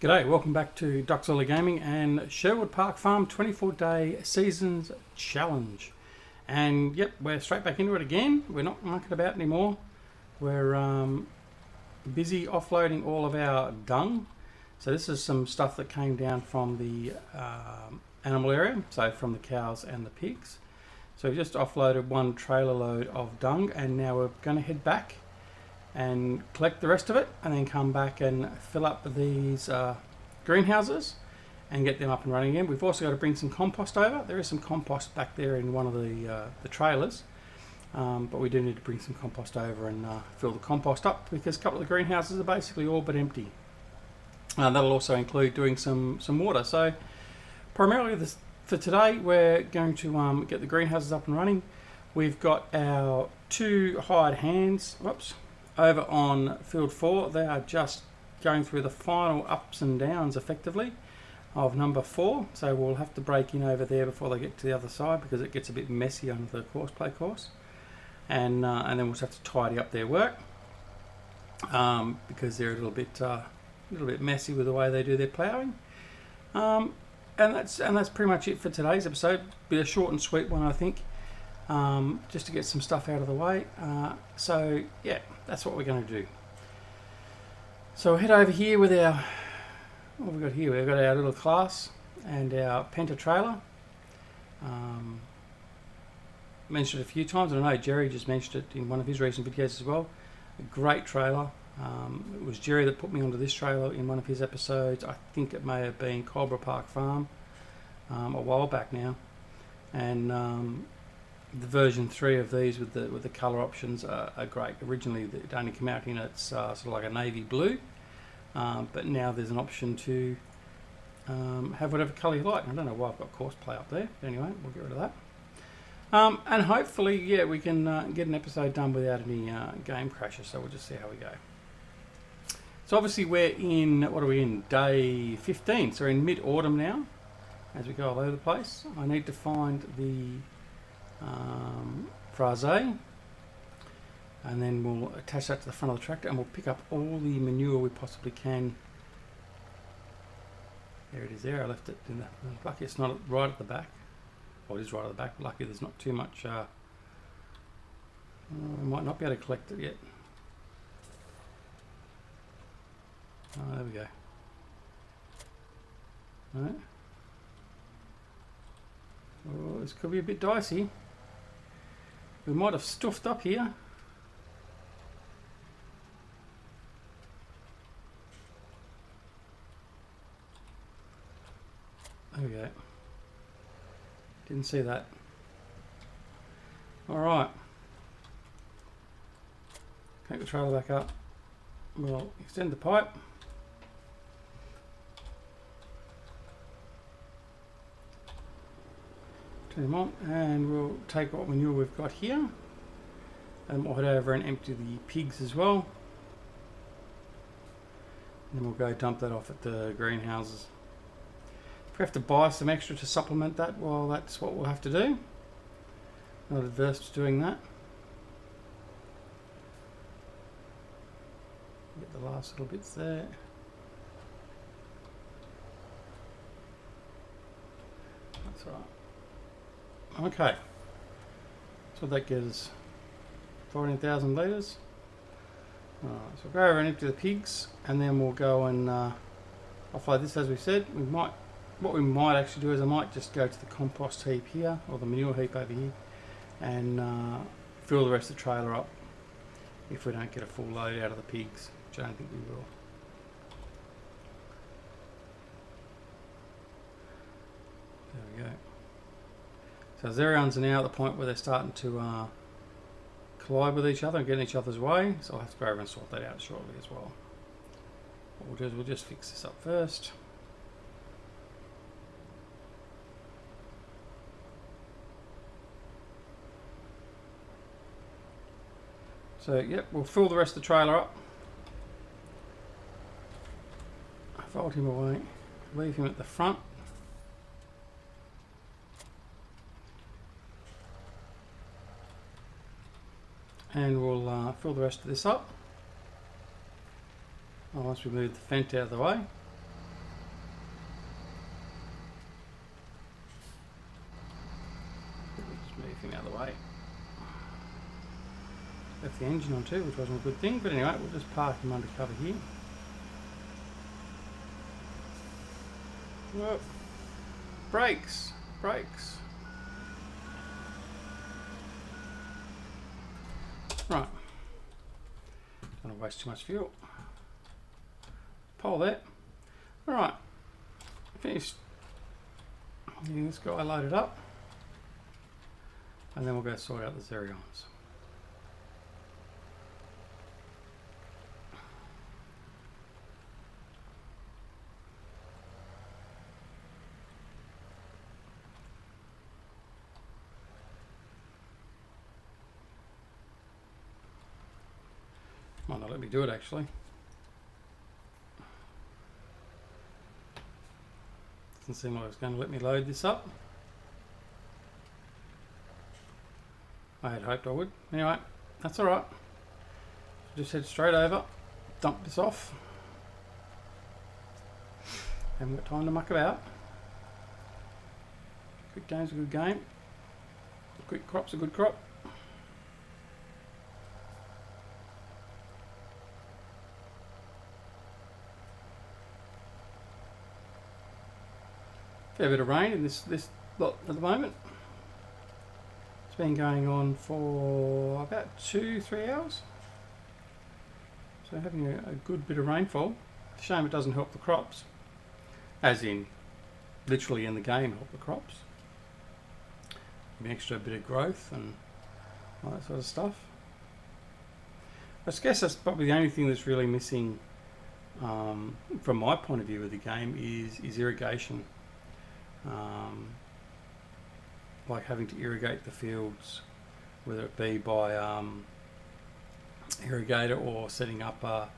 G'day, welcome back to Duckzorly Gaming and Sherwood Park Farm 24-day Seasons Challenge. And yep, we're straight back into it again. We're not mucking about anymore. We're busy offloading all of our dung. So this is some stuff that came down from the animal area, so from the cows and the pigs. So we just offloaded one trailer load of dung, and now we're going to head back and collect the rest of it, and then come back and fill up these greenhouses and get them up and running again. We've also got to bring some compost over. There is some compost back there in one of the trailers, but we do need to bring some compost over and fill the compost up, because a couple of the greenhouses are basically all but empty. That'll also include doing some water. So primarily for today, we're going to get the greenhouses up and running. We've got our two hired hands. Whoops. Over on field 4, they are just going through the final ups and downs effectively of number 4, so we'll have to break in over there before they get to the other side, because it gets a bit messy under the play course, and then we'll just have to tidy up their work, because they're a little bit messy with the way they do their ploughing, and that's pretty much it for today's episode. Be a short and sweet one, I think. Just to get some stuff out of the way. So yeah, that's what we're going to do. So we'll head over here with our, what have we got here? We've got our little class and our Penta trailer. Mentioned it a few times, and I know Jerry just mentioned it in one of his recent videos as well. A great trailer. It was Jerry that put me onto this trailer in one of his episodes. I think it may have been Kookaburra Park Farm a while back now, and the version 3 of these with the colour options are great. Originally it only came out in its sort of like a navy blue, but now there's an option to have whatever colour you like. I don't know why I've got course play up there, but anyway, we'll get rid of that. And hopefully, yeah, we can get an episode done without any game crashes, so we'll just see how we go. So obviously we're in, what are we in, day 15, so we're in mid-autumn now as we go all over the place. I need to find the phrase, and then we'll attach that to the front of the tractor, and we'll pick up all the manure we possibly can. There it is there. I left it in the, lucky it's not right at the back. Well, it is right at the back, but lucky there's not too much we might not be able to collect it yet. Oh, there we go. Right. Oh, this could be a bit dicey. We might have stuffed up here. There we go. Didn't see that. Alright. Take the trailer back up. We'll extend the pipe. Turn them on, and we'll take what manure we've got here, and we'll head over and empty the pigs as well, and then we'll go dump that off at the greenhouses. If we have to buy some extra to supplement that, well, that's what we'll have to do. Not adverse to doing that. Get the last little bits there. That's right. Okay, so that gives 14,000 litres. Alright, so we'll go over and empty the pigs, and then we'll go and offload this as we said. What we might actually do is I might just go to the compost heap here, or the manure heap over here, and fill the rest of the trailer up if we don't get a full load out of the pigs, which I don't think we will. There we go. So everyone's now at the point where they're starting to collide with each other and get in each other's way, so I'll have to go over and sort that out shortly as well. What we'll do is we'll just fix this up first. So yep, we'll fill the rest of the trailer up. Fold him away, leave him at the front. And we'll fill the rest of this up once we move the fence out of the way. the engine on too, which wasn't a good thing. But anyway, we'll just park him under cover here. Whoa. Brakes. Right. Don't want to waste too much fuel. Pole there. Alright. Finished getting this guy loaded up. And then we'll go sort out the Zerions. Might not let me do it actually. Doesn't seem like it's going to let me load this up. I had hoped I would. Anyway, that's alright. Just head straight over, dump this off. Haven't got time to muck about. Quick game's a good game. Quick crop's a good crop. Fair bit of rain in this lot at the moment. It's been going on for about 2-3 hours. So having a good bit of rainfall. Shame it doesn't help the crops. As in, literally in the game, help the crops. An extra bit of growth and all that sort of stuff. I guess that's probably the only thing that's really missing from my point of view of the game is irrigation. Like having to irrigate the fields, whether it be by irrigator or setting up a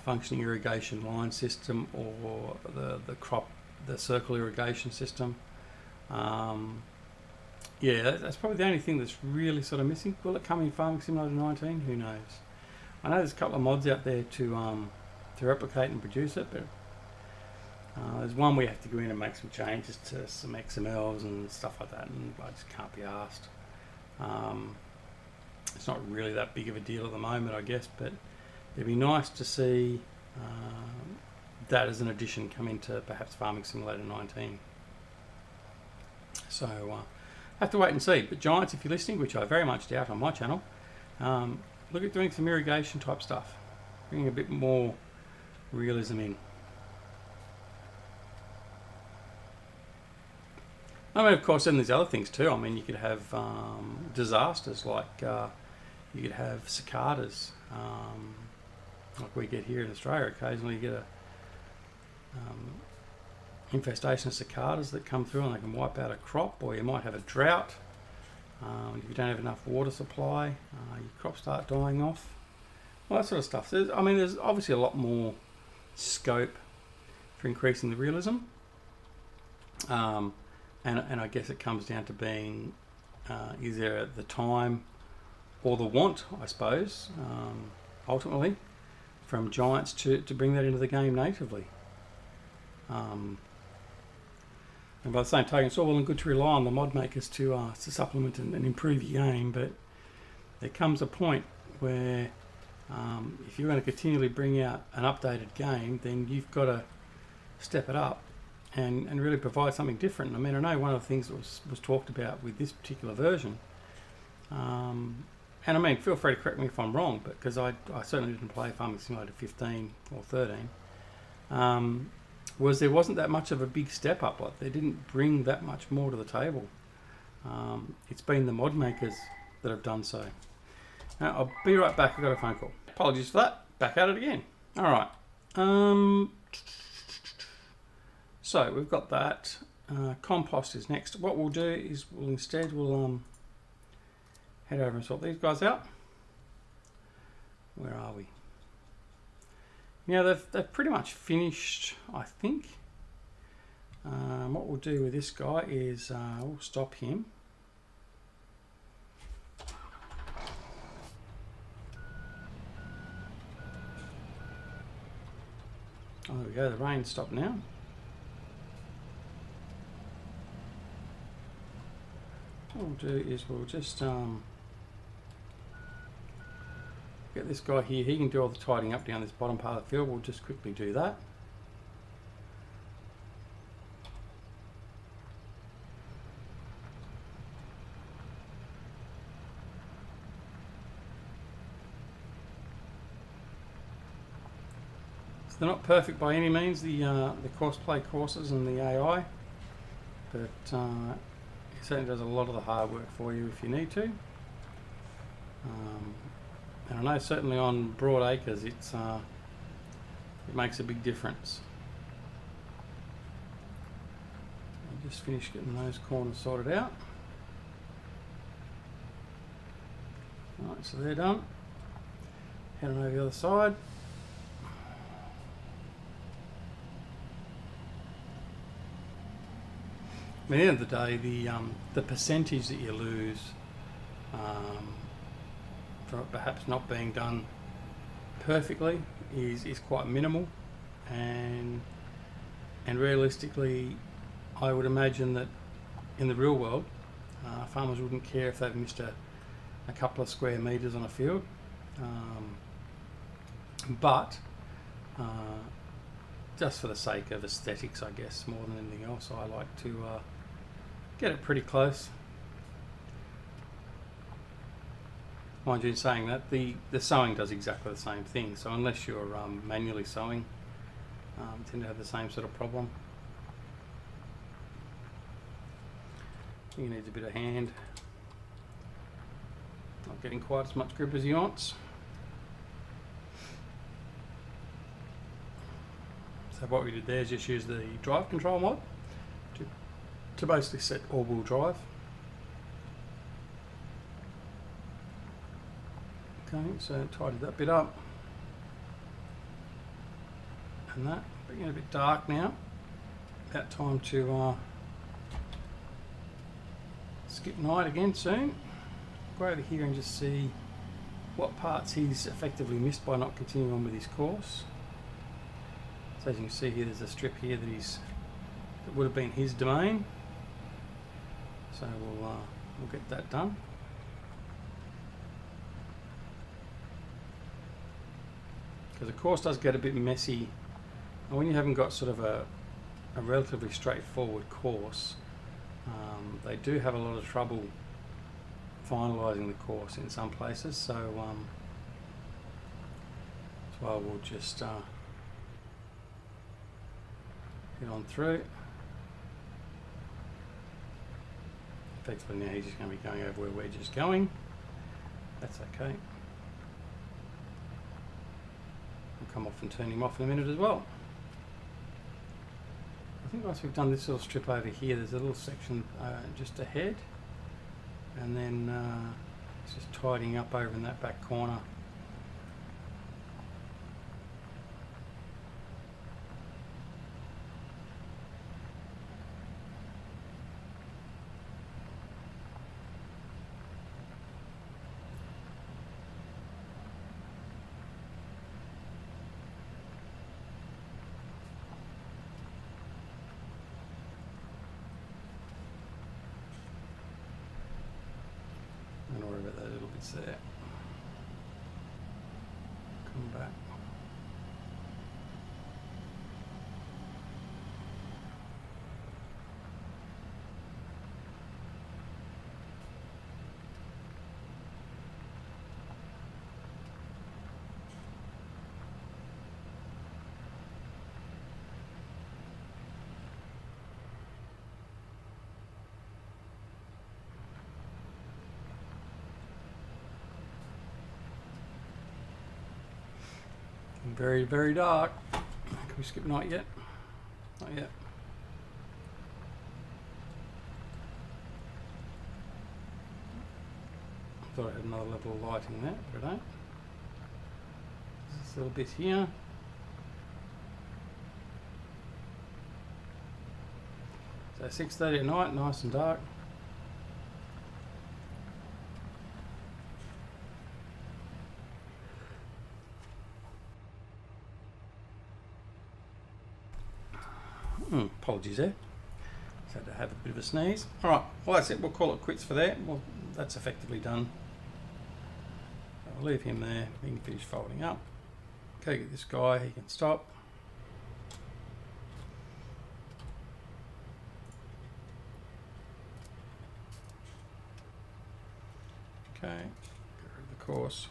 functioning irrigation line system, or the circle irrigation system. Yeah, that's probably the only thing that's really sort of missing. Will it come in Farming Simulator 19? Who knows? I know there's a couple of mods out there to replicate and produce it, but there's one we have to go in and make some changes to some XMLs and stuff like that, and I just can't be asked. It's not really that big of a deal at the moment, I guess, but it'd be nice to see that as an addition come into perhaps Farming Simulator 19. So have to wait and see. But Giants, if you're listening, which I very much doubt on my channel, look at doing some irrigation type stuff, bringing a bit more realism in. I mean, of course, then there's other things too. I mean, you could have disasters like you could have cicadas, like we get here in Australia. Occasionally, you get a infestation of cicadas that come through and they can wipe out a crop, or you might have a drought. If you don't have enough water supply, your crops start dying off. All that sort of stuff. There's obviously a lot more scope for increasing the realism. And I guess it comes down to being is there the time or the want, I suppose, ultimately, from Giants to bring that into the game natively. And by the same token, it's all well and good to rely on the mod makers to supplement and improve your game, but there comes a point where if you're going to continually bring out an updated game, then you've got to step it up and really provide something different. I mean, I know one of the things that was talked about with this particular version, and I mean, feel free to correct me if I'm wrong, but because I certainly didn't play Farming Simulator 15 or 13, was there wasn't that much of a big step up. Like, they didn't bring that much more to the table. It's been the mod makers that have done so. Now, I'll be right back. I've got a phone call. Apologies for that. Back at it again. All right. So we've got that. Compost is next. What we'll do is we'll head over and sort these guys out. Where are we? Yeah, they've pretty much finished, I think. What we'll do with this guy is we'll stop him. Oh, there we go. The rain stopped now. What we'll do is we'll just Get this guy here, he can do all the tidying up down this bottom part of the field. We'll just quickly do that. So they're not perfect by any means, the course play courses and the AI, but it certainly does a lot of the hard work for you if you need to. And I know certainly on broad acres it makes a big difference. I'll just finish getting those corners sorted out. Alright, so they're done. Head on over the other side. At the end of the day, the percentage that you lose for it perhaps not being done perfectly is quite minimal, and realistically, I would imagine that in the real world, farmers wouldn't care if they've missed a couple of square metres on a field, but just for the sake of aesthetics, I guess, more than anything else, I like to get it pretty close. Mind you, in saying that, the sowing does exactly the same thing, so unless you're manually sowing, you tend to have the same sort of problem. He needs a bit of hand, not getting quite as much grip as he wants. So what we did there is just use the drive control mod to basically set all-wheel drive. Okay, so tidied that bit up, and that, but getting a bit dark now. About time to skip night again soon. Go over here and just see what parts he's effectively missed by not continuing on with his course. So as you can see here, there's a strip here that would have been his domain. So we'll get that done. Because the course does get a bit messy, and when you haven't got sort of a relatively straightforward course, they do have a lot of trouble finalising the course in some places. So that's why we'll just get on through. Effectively now he's just going to be going over where we're just going. That's okay. We'll come off and turn him off in a minute as well. I think once we've done this little strip over here, there's a little section just ahead, and then it's just tidying up over in that back corner. Don't worry about that little bits there. Come back. Very, very dark. Can we skip night yet? Not yet. Thought I had another level of lighting there, but I don't. This little bit here. So 6:30 at night, nice and dark. Apologies there. Just had to have a bit of a sneeze. Alright, well that's it. We'll call it quits for that. Well, that's effectively done. I'll leave him there. He can finish folding up. Okay, get this guy. He can stop. Okay, get rid of the course.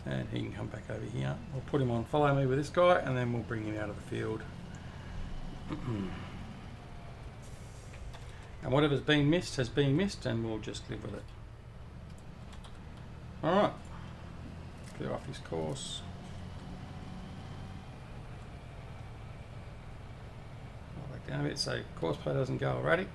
And he can come back over here. We'll put him on follow me with this guy, and then we'll bring him out of the field. And whatever's been missed has been missed, and we'll just live with it. Alright, clear off his course. I'll back down a bit so course play doesn't go already.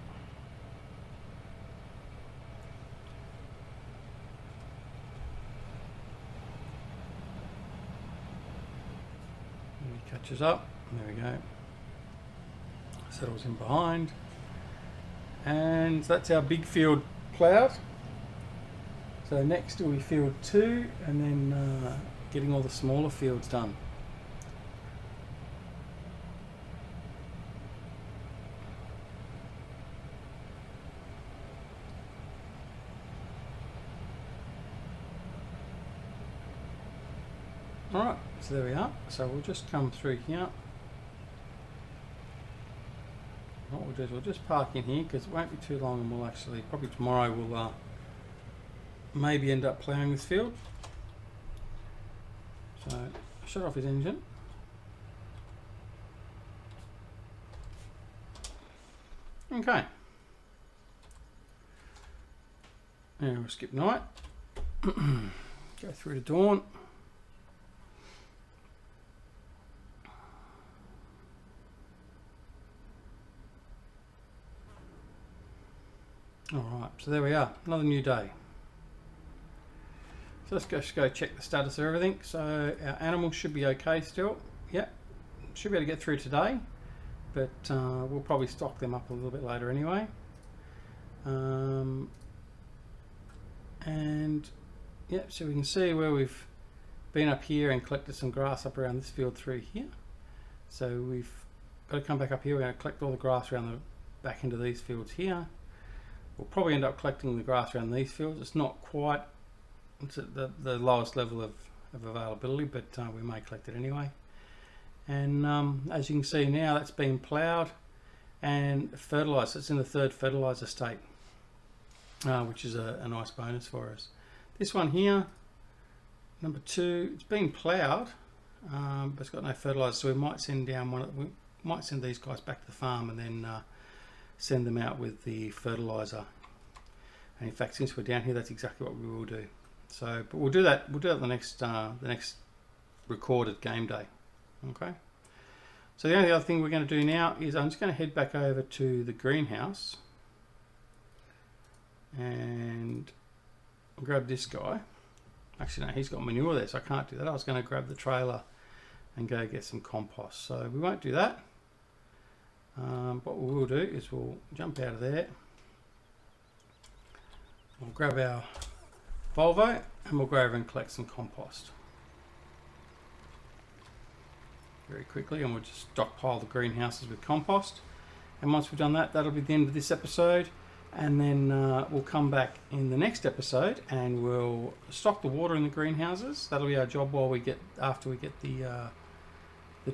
He catches up, there we go. Settles in behind. And that's our big field ploughed. So next will be field 2, and then getting all the smaller fields done. Alright, so there we are. So we'll just come through here. What we'll do is we'll just park in here because it won't be too long, and we'll actually, probably tomorrow, we'll maybe end up ploughing this field. So shut off his engine. Okay. Now we'll skip night. Go through to dawn. Alright, so there we are, another new day. So let's just go check the status of everything. So our animals should be okay still. Yep, should be able to get through today, but we'll probably stock them up a little bit later anyway. And yep, so we can see where we've been up here and collected some grass up around this field through here. So we've got to come back up here. We're going to collect all the grass around the back into these fields here. We'll probably end up collecting the grass around these fields. It's not quite, it's at the lowest level of availability, but we may collect it anyway. And as you can see now, that's been ploughed and fertilised. It's in the 3rd fertiliser state, which is a nice bonus for us. This one here, number 2, it's been ploughed, but it's got no fertiliser, so we might send we might send these guys back to the farm and then send them out with the fertiliser. And in fact, since we're down here, that's exactly what we will do. So, but we'll do that. We'll do that the next recorded game day. Okay. So the only other thing we're going to do now is I'm just going to head back over to the greenhouse and grab this guy. Actually, no, he's got manure there, so I can't do that. I was going to grab the trailer and go get some compost. So we won't do that. What we will do is we'll jump out of there, we'll grab our Volvo, and we'll go over and collect some compost very quickly, and we'll just stockpile the greenhouses with compost. And once we've done that, that'll be the end of this episode, and then we'll come back in the next episode and we'll stock the water in the greenhouses. That'll be our job while we get, after we get the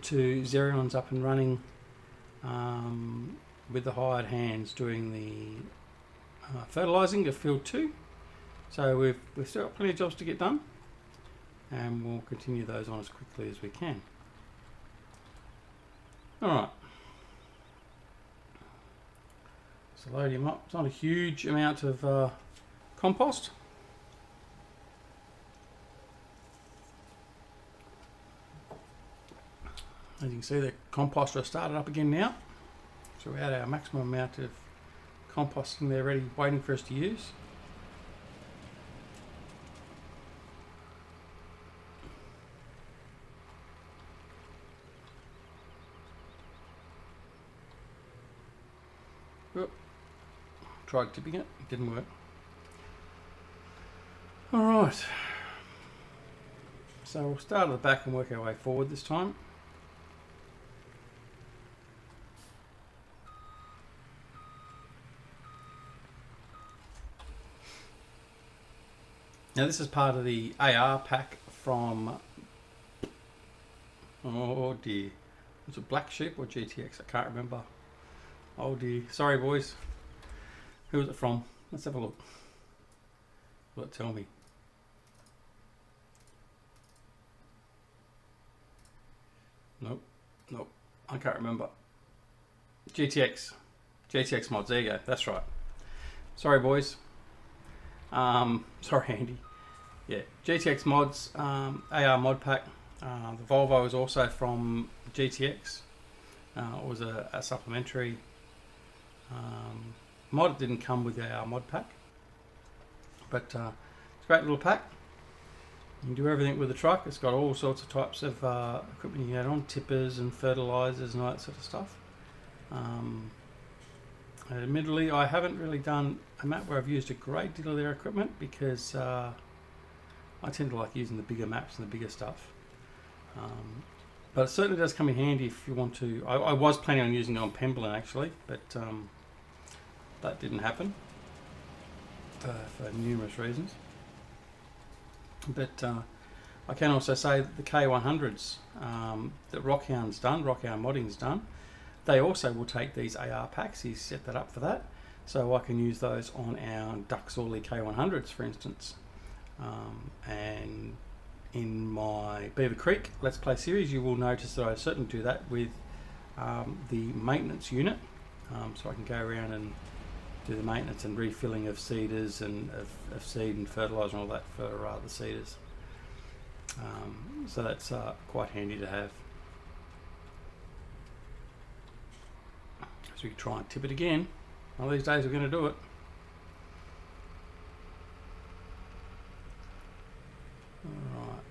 2 Xerions up and running, with the hired hands doing the fertilising of field 2. So we've still got plenty of jobs to get done, and we'll continue those on as quickly as we can. Alright, so load him up. It's not a huge amount of compost. As you can see, the composter started up again now. So we had our maximum amount of composting there ready, waiting for us to use. Oop. Tried tipping it, it didn't work. Alright. So we'll start at the back and work our way forward this time. Now this is part of the AR pack from, oh dear, was it Black Sheep or GTX? I can't remember. Oh dear, sorry boys. Who was it from? Let's have a look. Will it tell me? Nope, nope, I can't remember. GTX mods, there you go, that's right. Sorry boys. Sorry Andy. Yeah, GTX mods, AR mod pack. The Volvo is also from GTX. It was a supplementary mod. It didn't come with the AR mod pack, but it's a great little pack. You can do everything with the truck. It's got all sorts of types of equipment you can add on, tippers and fertilizers and all that sort of stuff. Admittedly, I haven't really done a map where I've used a great deal of their equipment because I tend to like using the bigger maps and the bigger stuff. But it certainly does come in handy if you want to. I was planning on using it on Pemberlin actually, but that didn't happen for numerous reasons. But I can also say that the K100s that Rockhound Modding's done, they also will take these AR packs. He's set that up for that, so I can use those on our Duckzorly K100s, for instance. And in my Beaver Creek Let's Play series, you will notice that I certainly do that with the maintenance unit. So I can go around and do the maintenance and refilling of seeders and of seed and fertiliser and all that for the seeders. So that's quite handy to have. So we can try and tip it again. One of these days we're going to do it. Alright.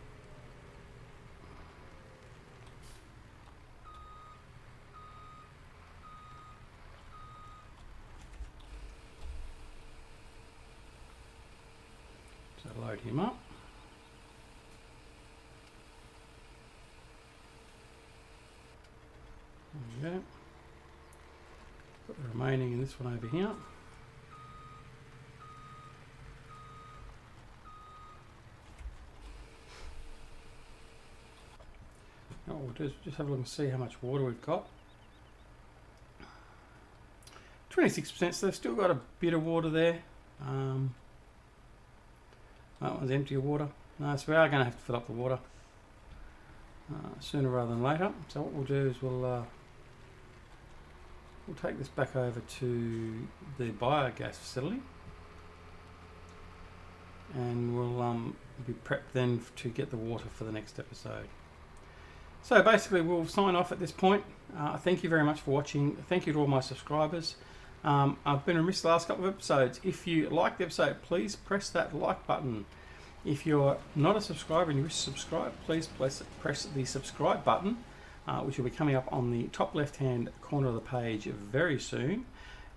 So load him up. There we go. Put the remaining in this one over here. Now what we'll do is just have a look and see how much water we've got. 26%, so they've still got a bit of water there. That one's empty of water. No, so we are going to have to fill up the water sooner rather than later. So what we'll do is we'll take this back over to the biogas facility, and we'll be prepped then to get the water for the next episode. So basically we'll sign off at this point. Thank you very much for watching. Thank you to all my subscribers. I've been remiss the last couple of episodes. If you like the episode, please press that like button. If you're not a subscriber and you wish to subscribe, please press the subscribe button, which will be coming up on the top left hand corner of the page very soon.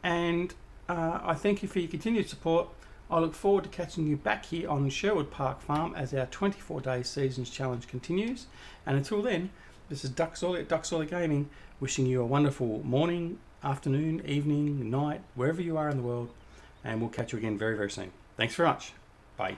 And I thank you for your continued support. I look forward to catching you back here on Sherwood Park Farm as our 24-day seasons challenge continues. And until then, this is Duckzorly at Duckzorly Gaming, wishing you a wonderful morning, afternoon, evening, night, wherever you are in the world. And we'll catch you again very, very soon. Thanks very much. Bye.